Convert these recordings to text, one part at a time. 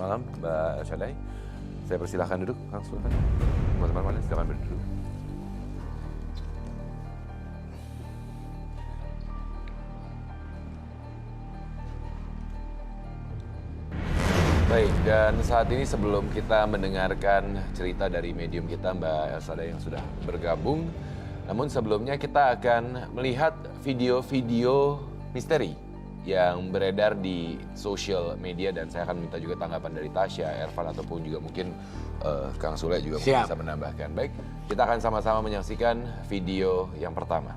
malam Mbak Syadai. Saya persilahkan duduk, Kang Sultan. Teman-teman silakan berduduk. Baik, dan saat ini sebelum kita mendengarkan cerita dari medium kita Mbak Elsada yang sudah bergabung, namun sebelumnya kita akan melihat video-video misteri yang beredar di sosial media dan saya akan minta juga tanggapan dari Tasya, Ervan ataupun juga mungkin Kang Sule juga bisa menambahkan. Baik, kita akan sama-sama menyaksikan video yang pertama.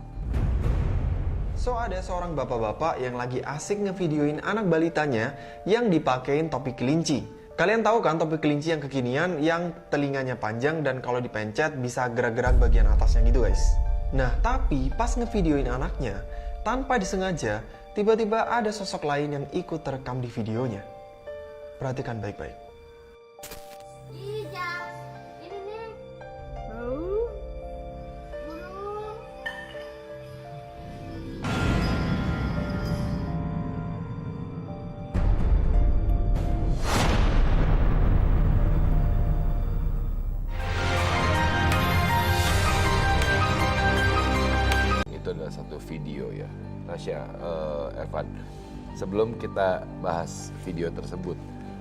So, ada seorang bapak-bapak yang lagi asik ngevideoin anak balitanya yang dipakein topi kelinci. Kalian tahu kan topi kelinci yang kekinian yang telinganya panjang dan kalau dipencet bisa gerak-gerak bagian atasnya gitu guys. Nah, tapi pas ngevideoin anaknya, tanpa disengaja, tiba-tiba ada sosok lain yang ikut terekam di videonya. Perhatikan baik-baik. Itu adalah satu video ya, Tasya, Ervan. Sebelum kita bahas video tersebut,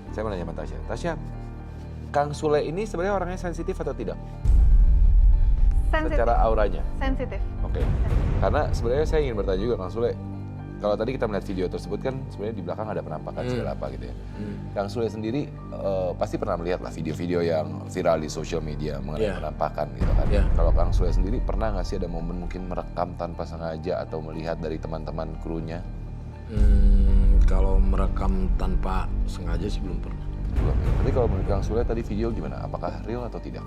saya mau nanya sama Tasya. Tasya, Kang Sule ini sebenarnya orangnya sensitif atau tidak? Sensitif. Secara auranya? Sensitif. Oke. Karena sebenarnya saya ingin bertanya juga Kang Sule, kalau tadi kita melihat video tersebut kan sebenarnya di belakang ada penampakan segala apa gitu ya. Kang Sule sendiri pasti pernah melihat lah video-video yang viral di sosial media mengenai penampakan gitu kan. Kalau Kang Sule sendiri pernah nggak sih ada momen mungkin merekam tanpa sengaja atau melihat dari teman-teman krunya? Kalau merekam tanpa sengaja sih belum pernah. Belum ya. Tapi kalau menurut Kang Sule tadi video gimana? Apakah real atau tidak?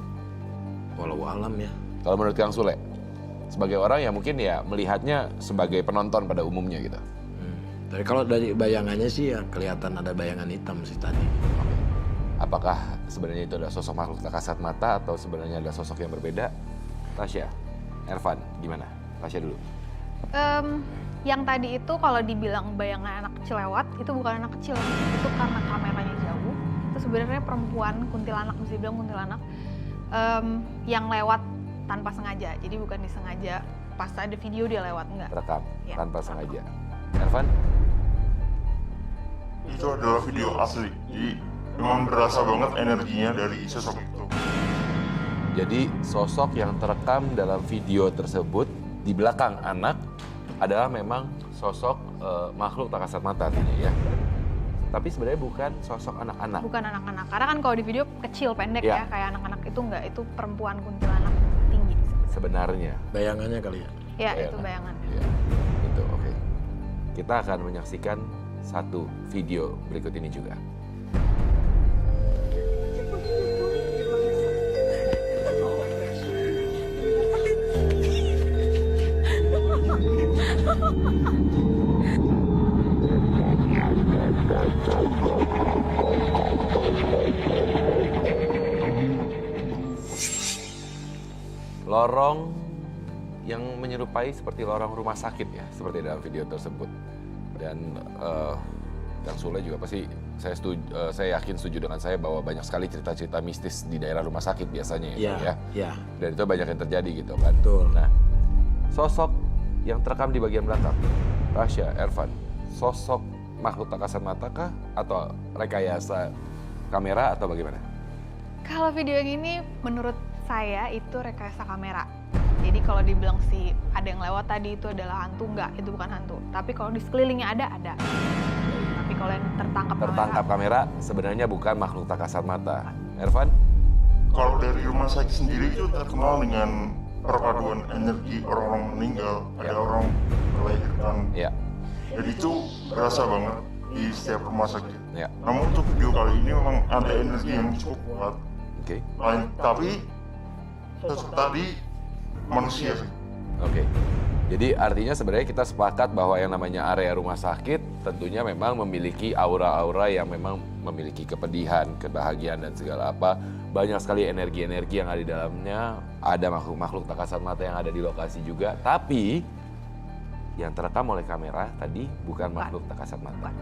Walau alam ya. Kalau menurut Kang Sule, sebagai orang yang mungkin ya melihatnya sebagai penonton pada umumnya gitu. Tapi kalau dari bayangannya sih ya kelihatan ada bayangan hitam sih tadi. Oke. Apakah sebenarnya itu adalah sosok makhluk tak kasat mata atau sebenarnya ada sosok yang berbeda? Tasya, Ervan, gimana? Tasya dulu. Yang tadi itu kalau dibilang bayangan anak kecil lewat, itu bukan anak kecil. Itu karena kameranya jauh. Itu sebenarnya perempuan kuntilanak, bisa dibilang kuntilanak, yang lewat tanpa sengaja. Jadi bukan disengaja pas ada video dia lewat, enggak. Rekam, Ya, tanpa rekam. sengaja. Ervan? Itu adalah video asli, jadi memang berasa banget energinya dari sosok itu. Jadi sosok yang terekam dalam video tersebut di belakang anak adalah memang sosok makhluk tak kasat mata artinya ya. Tapi sebenarnya bukan sosok anak-anak. Bukan anak-anak. Karena kan kalau di video kecil, pendek Ya. ya, kayak anak-anak itu enggak. Itu perempuan kuntilanak tinggi. Sebenarnya. Bayangannya kali ya. Ya, itu bayangannya. Ya, itu oke. Kita akan menyaksikan satu video berikut ini juga. Lorong yang menyerupai seperti lorong rumah sakit ya, seperti dalam video tersebut. Dan Kang Sule juga pasti saya yakin setuju dengan saya bahwa banyak sekali cerita-cerita mistis di daerah rumah sakit biasanya ya. Iya. Dan itu banyak yang terjadi gitu kan. Betul. Nah, sosok yang terekam di bagian belakang, Tasya, Ervan, sosok makhluk tak kasat mata kah atau rekayasa kamera atau bagaimana? Kalau video yang ini menurut saya itu rekayasa kamera. Jadi kalau dibilang sih ada yang lewat tadi itu adalah hantu, enggak, itu bukan hantu. Tapi kalau di sekelilingnya ada. Tapi kalau yang Tertangkap kamera sebenarnya bukan makhluk tak kasat mata. Ervan? Kalau dari rumah sakit sendiri itu terkenal dengan perpaduan energi orang-orang meninggal, ada orang melahirkan. Ya. Jadi itu berasa banget di setiap rumah sakit. Ya. Namun untuk video kali ini memang ada energi yang cukup kuat. Oke. Tapi sosok tadi manusia sih. Oke. Jadi artinya sebenarnya kita sepakat bahwa yang namanya area rumah sakit tentunya memang memiliki aura-aura yang memang memiliki kepedihan, kebahagiaan dan segala apa. Banyak sekali energi-energi yang ada di dalamnya. Ada makhluk-makhluk tak kasat mata yang ada di lokasi juga. Tapi yang terekam oleh kamera tadi bukan makhluk tak kasat mata.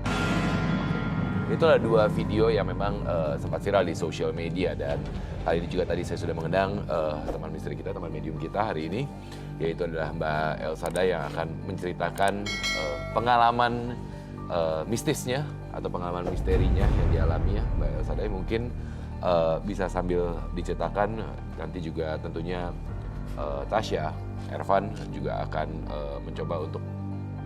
Itulah dua video yang memang sempat viral di sosial media, dan hal ini juga tadi saya sudah mengundang teman misteri kita, teman medium kita hari ini, yaitu adalah Mbak Elsada yang akan menceritakan pengalaman mistisnya atau pengalaman misterinya yang dialami ya. Mbak Elsada mungkin bisa sambil diceritakan, nanti juga tentunya Tasya, Ervan juga akan mencoba untuk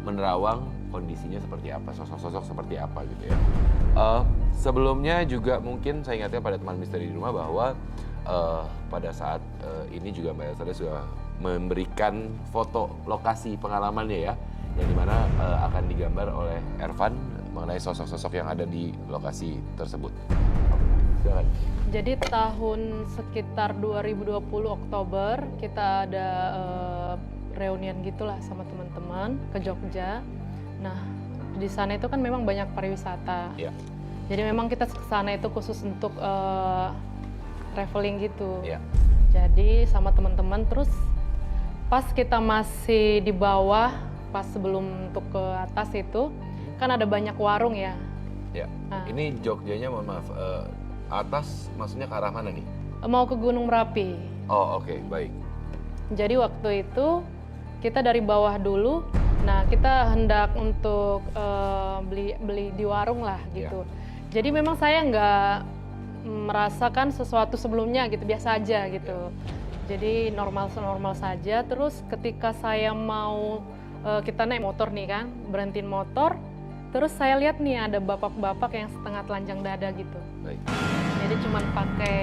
menerawang kondisinya seperti apa, sosok-sosok seperti apa gitu ya. Sebelumnya juga mungkin saya ingatkan pada teman misteri di rumah bahwa pada saat ini juga Mbak Elsada sudah memberikan foto lokasi pengalamannya ya, yang dimana akan digambar oleh Ervan mengenai sosok-sosok yang ada di lokasi tersebut. Silakan. Jadi tahun sekitar 2020 Oktober kita ada reunian gitulah sama teman-teman ke Jogja. Nah di sana itu kan memang banyak pariwisata. Ya. Jadi memang kita ke sana itu khusus untuk traveling gitu. Ya. Jadi sama teman-teman, terus pas kita masih di bawah, pas sebelum untuk ke atas itu kan ada banyak warung ya. Ya. Nah. Ini Jogjanya mohon maaf, atas maksudnya ke arah mana nih? Mau ke Gunung Merapi. Oh oke, baik. Jadi waktu itu kita dari bawah dulu. Nah kita hendak untuk beli di warung lah gitu. Jadi memang saya nggak merasakan sesuatu sebelumnya gitu, biasa aja gitu. Jadi normal saja. Terus ketika saya mau kita naik motor nih kan, berhentiin motor. Terus saya lihat nih ada bapak-bapak yang setengah telanjang dada gitu. Baik. Jadi cuman pakai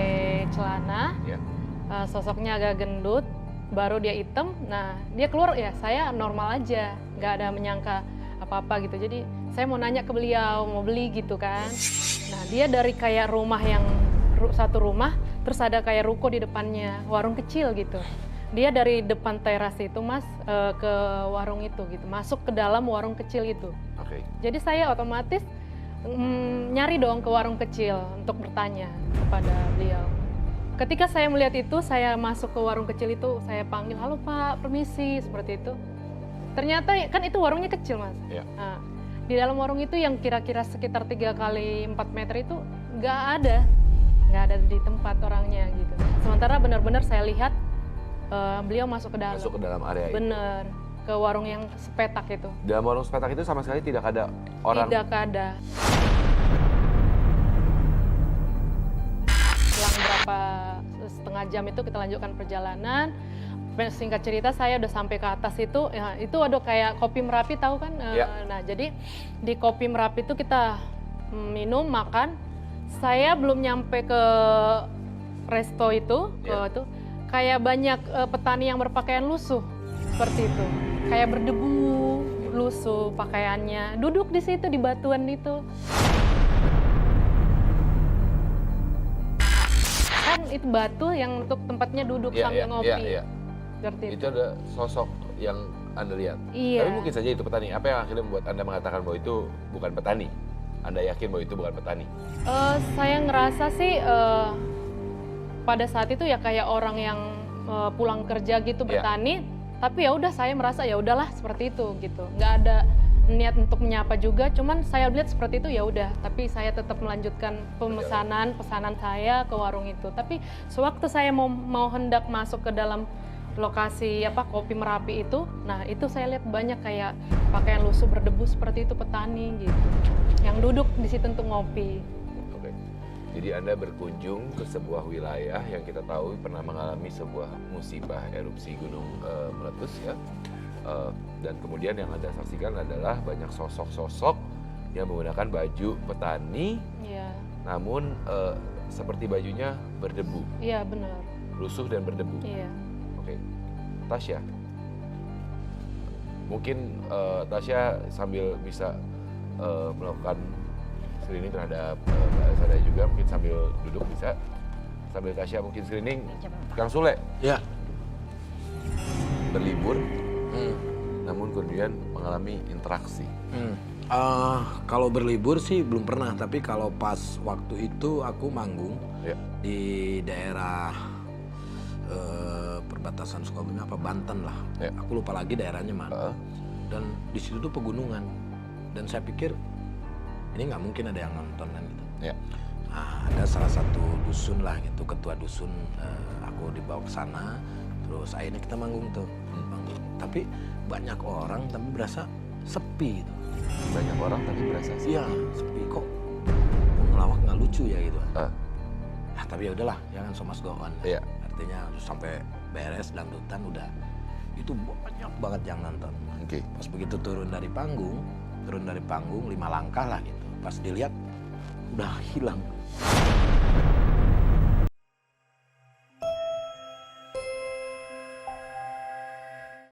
celana, Ya. sosoknya agak gendut, baru dia hitam. Nah dia keluar ya saya normal aja, nggak ada menyangka apa-apa gitu. Jadi saya mau nanya ke beliau, mau beli gitu kan. Nah dia dari kayak rumah yang satu rumah, terus ada kayak ruko di depannya, warung kecil gitu. Dia dari depan teras itu mas ke warung itu gitu, masuk ke dalam warung kecil itu. Oke. Jadi saya otomatis nyari dong ke warung kecil untuk bertanya kepada beliau. Ketika saya melihat itu, saya masuk ke warung kecil itu, saya panggil, halo Pak, permisi, seperti itu. Ternyata kan itu warungnya kecil mas. Ya. Nah, di dalam warung itu yang kira-kira sekitar 3 kali 4 meter itu nggak ada di tempat orangnya gitu. Sementara benar-benar saya lihat beliau masuk ke dalam. Masuk ke dalam area itu. Bener, ke warung yang sepetak itu. Dalam warung sepetak itu sama sekali tidak ada orang. Tidak ada. Selang berapa setengah jam itu kita lanjutkan perjalanan. Singkat cerita saya udah sampai ke atas itu, ya, itu ada kayak kopi Merapi tahu kan? Ya. Nah jadi di kopi Merapi itu kita minum, makan. Saya belum nyampe ke resto itu, Ya. kayak banyak petani yang berpakaian lusuh seperti itu, kayak berdebu, lusuh pakaiannya, duduk di situ di batuan itu. Kan itu batu yang untuk tempatnya duduk sambil ngopi. Seperti Itu ada sosok yang Anda lihat. Iya. Tapi mungkin saja itu petani. Apa yang akhirnya membuat Anda mengatakan bahwa itu bukan petani? Anda yakin bahwa itu bukan petani? Saya ngerasa sih pada saat itu ya kayak orang yang pulang kerja gitu bertani, tapi ya udah saya merasa ya udahlah seperti itu gitu, nggak ada niat untuk menyapa juga, cuman saya lihat seperti itu ya udah, tapi saya tetap melanjutkan pesanan saya ke warung itu. Tapi sewaktu saya mau hendak masuk ke dalam lokasi kopi Merapi itu, nah itu saya lihat banyak kayak pakaian lusuh berdebu seperti itu petani gitu, yang duduk di situ untuk ngopi. Oke. Jadi Anda berkunjung ke sebuah wilayah yang kita tahu pernah mengalami sebuah musibah erupsi gunung meletus ya. Dan kemudian yang Anda saksikan adalah banyak sosok-sosok yang menggunakan baju petani, Iya. namun seperti bajunya berdebu, Iya benar. lusuh dan berdebu. Iya. Oke, Tasya, mungkin Tasya sambil bisa melakukan screening terhadap Mbak Elsada juga, mungkin sambil duduk bisa, sambil Tasya mungkin screening. Kang Sule, Ya. berlibur, namun kemudian mengalami interaksi. Kalau berlibur sih belum pernah, tapi kalau pas waktu itu aku manggung Ya. di daerah perbatasan Sukabumi Banten lah. Ya. Aku lupa lagi daerahnya mana. Dan di situ tuh pegunungan. Dan saya pikir ini nggak mungkin ada yang nonton kan gitu. Ya. Nah, ada salah satu dusun lah gitu, ketua dusun, aku dibawa ke sana, terus akhirnya kita manggung tuh, manggung. Tapi banyak orang tapi berasa sepi gitu. Banyak orang tapi berasa sih. Iya, sepi kok. Ngelawak nggak lucu ya gitu. Nah, tapi ya udahlah, jangan so much go on. Iya. Artinya sampai beres dangdutan udah itu banyak banget yang nonton. Oke. Pas begitu turun dari panggung 5 langkah lah gitu. Pas dilihat udah hilang.